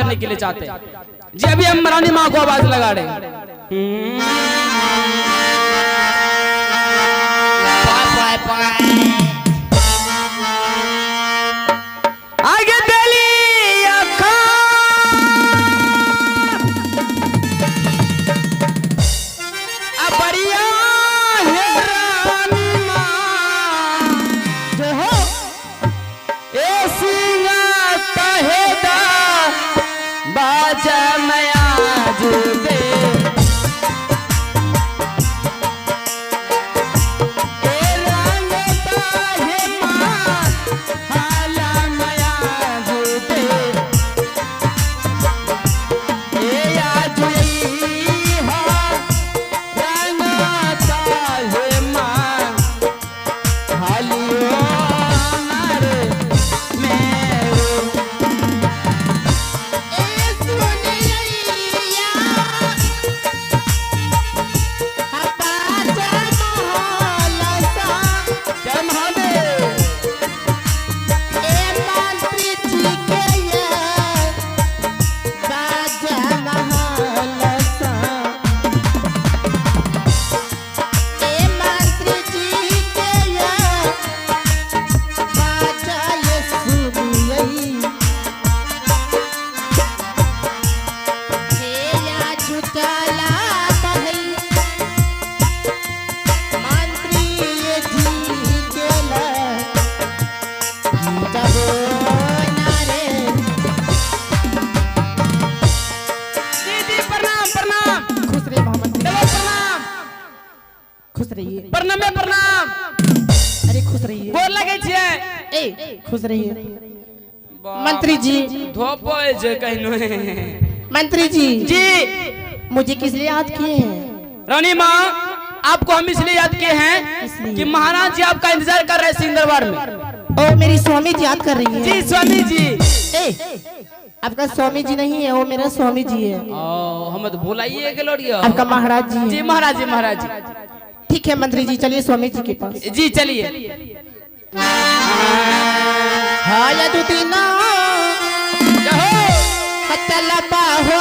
करने के लिए चाहते हैं। जी अभी हम रानी माँ को आवाज लगा रहे हैं। आगे दिली अखा बढ़िया है रानी माँ जो हो ए सिंगा तहेदा बाजा मया जुदे प्रणाम प्रणाम। अरे खुश रहिए। बोल लगे छिए ए खुश रहिए मंत्री जी। धोपो जे कहनो मंत्री जी जी मुझे किस लिए याद किए हैं? रानी माँ आपको हम इसलिए याद किए हैं कि महाराज जी आपका इंतजार कर रहे हैं सिंह दरबार में। ओ मेरी स्वामी जी याद कर रही है। जी स्वामी जी। ए आपका स्वामी जी नहीं है, वो मेरा स्वामी जी है। हम तो भुलाइए के लोड़ियो। आपका महाराज जी। जी महाराज जी महाराज जी। ठीक है मंत्री जी चलिए स्वामी जी के पास। जी चलिए। हाँ यदुदीना चल बाहो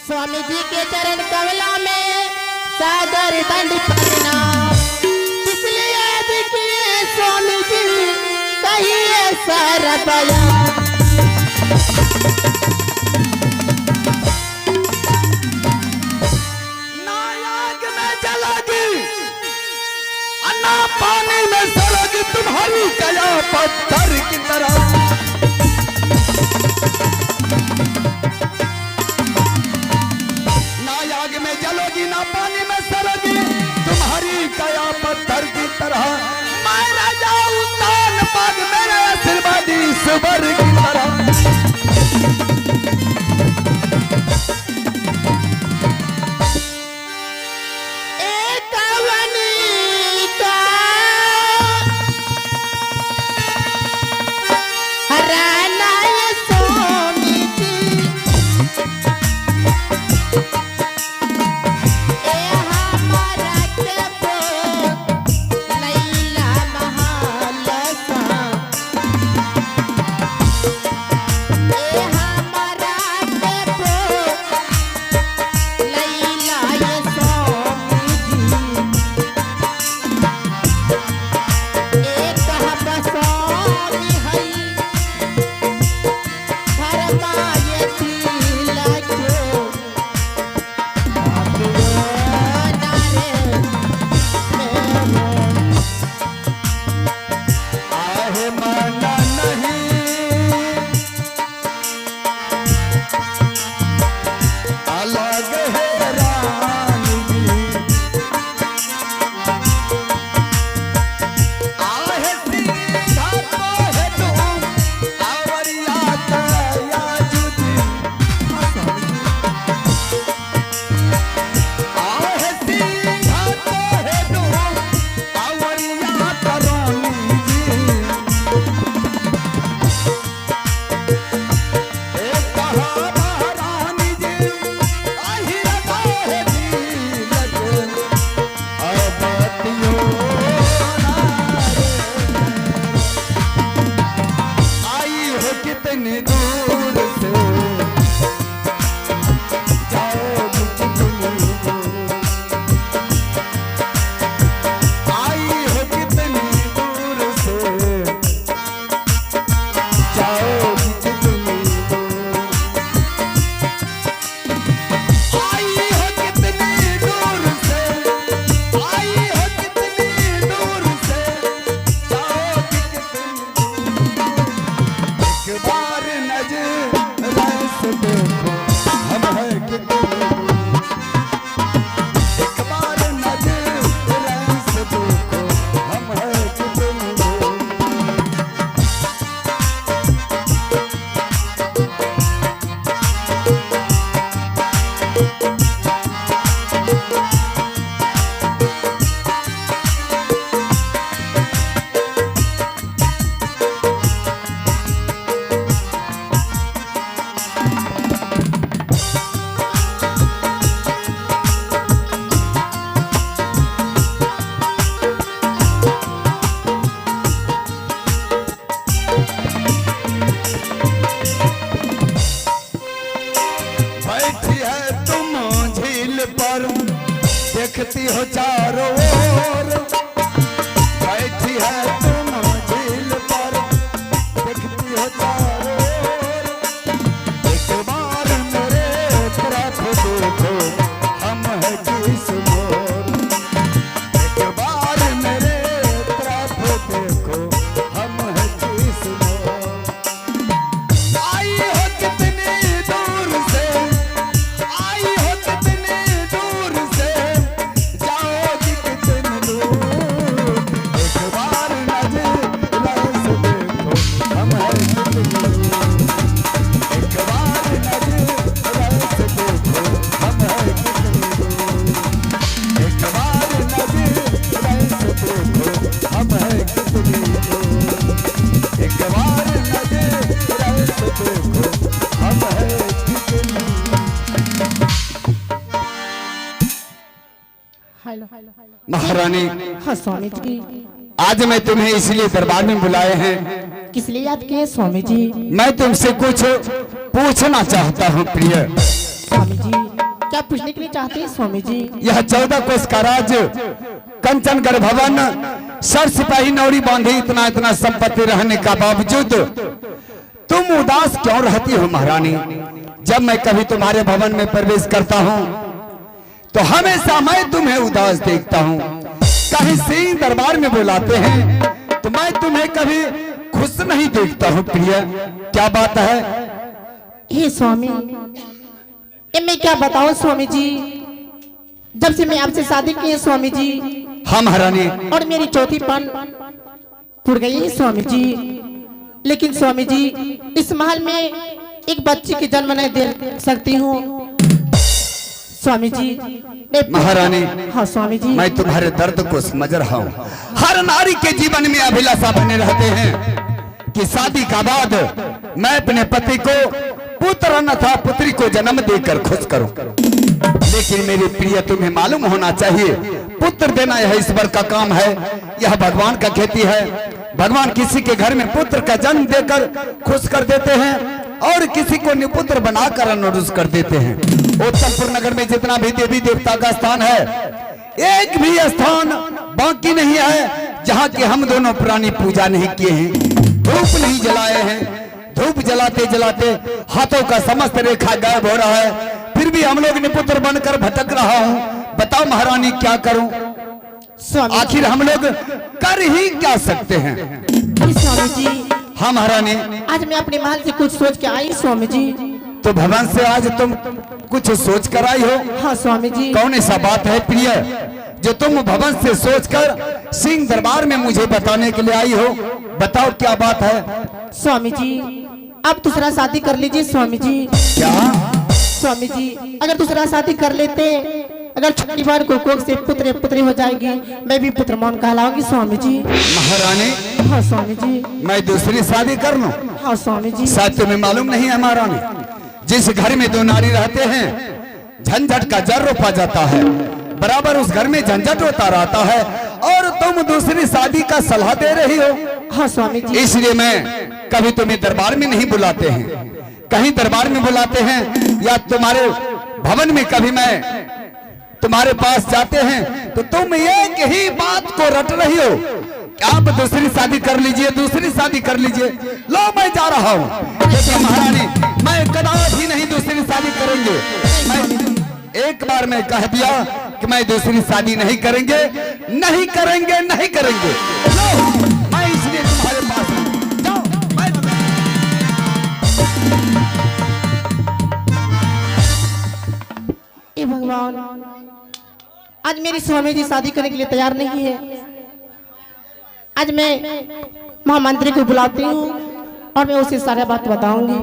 स्वामी जी के चरण कमला में सादर दंड प्रणाम। इसलिए याद किए स्वामी जी कहिए सारा बयान। नायाग में जलोगी अन्ना पानी में सड़ोगी तुम्हारी कया पत्थर की तरह। जलोगी ना पानी में सरोगी तुम्हारी कया पत्थर की तरह। मैं राजा उतान पाग मेरे आशीर्वादी सुबर की तरह। बैठी है तुम झील पर, देखती हो चारों ओर। बैठी है तुम झील पर, देखती हो चारों ओर। एक बार मेरे तरफ देखो, हम है किस मोर। एक बार मेरे तरफ देखो, हम है किस मोर। आई हो कितनी दूर से, आई हो कितनी दूर से, जाओगी कितनी दूर। एक बार नजर से देखो, हम है कितनी दूर। एक बार नजर से देखो, हम है कितनी दूर। एक बार नजर से देखो, हम है कितनी दूर। एक बार नजर से देखो, हम है कितनी। हेलो। महारानी, हाँ स्वामी जी, आज मैं तुम्हें इसलिए दरबार में बुलाए हैं, किस लिए याद किए स्वामी जी? मैं तुमसे कुछ पूछना चाहता हूँ प्रिय। स्वामी जी क्या पूछने के लिए चाहते हैं स्वामी जी? यह 14 कोस का राज, कंचनगढ़ भवन, सर सिपाही नौरी बांधे, इतना इतना संपत्ति रहने का बावजूद तुम उदास क्यों रहती हो महारानी? जब मैं कभी तुम्हारे भवन में प्रवेश करता हूँ तो हमेशा मैं तुम्हें उदास देखता हूँ। कहीं सिंह दरबार में बुलाते हैं तो मैं तुम्हें कभी खुश नहीं देखता हूँ प्रिय, क्या बात है? हे स्वामी, ये मैं क्या बताऊं स्वामी जी, जब से मैं आपसे शादी की है स्वामी जी, हाँ महारानी, और मेरी चौथी पान फुट गई है स्वामी जी। लेकिन स्वामी जी इस महल में एक बच्चे की जन्म नहीं दे सकती हूँ स्वामी जी। महारानी, हाँ स्वामी जी, मैं तुम्हारे दर्द को समझ रहा हूँ। हर नारी के जीवन में अभिलाषा बने रहते हैं कि शादी का बाद मैं अपने पति को पुत्र अन्यथा पुत्री को जन्म देकर खुश करूं। लेकिन मेरी प्रिय, तुम्हें मालूम होना चाहिए पुत्र देना यह ईश्वर का काम है, यह भगवान का खेती है। भगवान किसी के घर में पुत्र का जन्म देकर खुश कर देते हैं और किसी को निपुत्र बनाकर अनुरुष कर देते हैं। उत्तमपुर नगर में जितना भी देवी देवता का स्थान है, एक भी स्थान बाकी नहीं है जहाँ की हम दोनों प्राणी पूजा नहीं किए हैं, धूप नहीं जलाए हैं। धूप जलाते जलाते हाथों का समस्त रेखा गायब हो रहा है, फिर भी हम लोग निपुत्र बनकर भटक रहा हूँ। बताओ महारानी क्या करूं? स्वामी आखिर हम लोग कर ही क्या सकते हैं? स्वामी जी, हाँ महारानी, आज मैं अपने महल से कुछ सोच के आई स्वामी जी। तो भवन से आज तुम कुछ सोच कर आई हो? हाँ स्वामी जी। कौन ऐसा बात है प्रिय जो तुम भवन से सोचकर सिंह दरबार में मुझे बताने के लिए आई हो? बताओ क्या बात है? स्वामी जी आप दूसरा शादी कर लीजिए स्वामी जी। क्या? स्वामी जी अगर दूसरा शादी कर लेते, अगर छठी बार को कोख से पुत्र पुत्री हो जाएगी, मैं भी पुत्र मान कहलाऊंगी स्वामी जी। महारानी, हाँ स्वामी जी। मैं दूसरी शादी कर लूं? हाँ स्वामी जी। शायद तुम्हें मालूम नहीं है महारानी, जिस घर में दो नारी रहते हैं झंझट का जर रोपा जाता है, बराबर उस घर में झंझट होता रहता है, और तुम दूसरी शादी का सलाह दे रही हो। हाँ स्वामी जी। इसलिए मैं कभी तुम्हें दरबार में नहीं बुलाते हैं, कहीं दरबार में बुलाते हैं या तुम्हारे भवन में कभी मैं तुम्हारे पास जाते हैं तो तुम एक ही बात को रट रही हो कि आप दूसरी शादी कर लीजिए, दूसरी शादी कर लीजिए। लो मैं जा रहा हूँ। देखिए महारानी, मैं कदापि नहीं दूसरी शादी करेंगे। मैं एक बार मैं कह दिया कि मैं दूसरी शादी नहीं करेंगे, नहीं करेंगे, नहीं करेंगे। लो, मैं इसलिए तुम्हारे पास हूं। जाओ, हे भगवान, आज मेरी स्वामी जी शादी करने के लिए तैयार नहीं है। आज मैं महामंत्री को बुलाती हूँ और मैं उसे सारा बात बताऊंगी।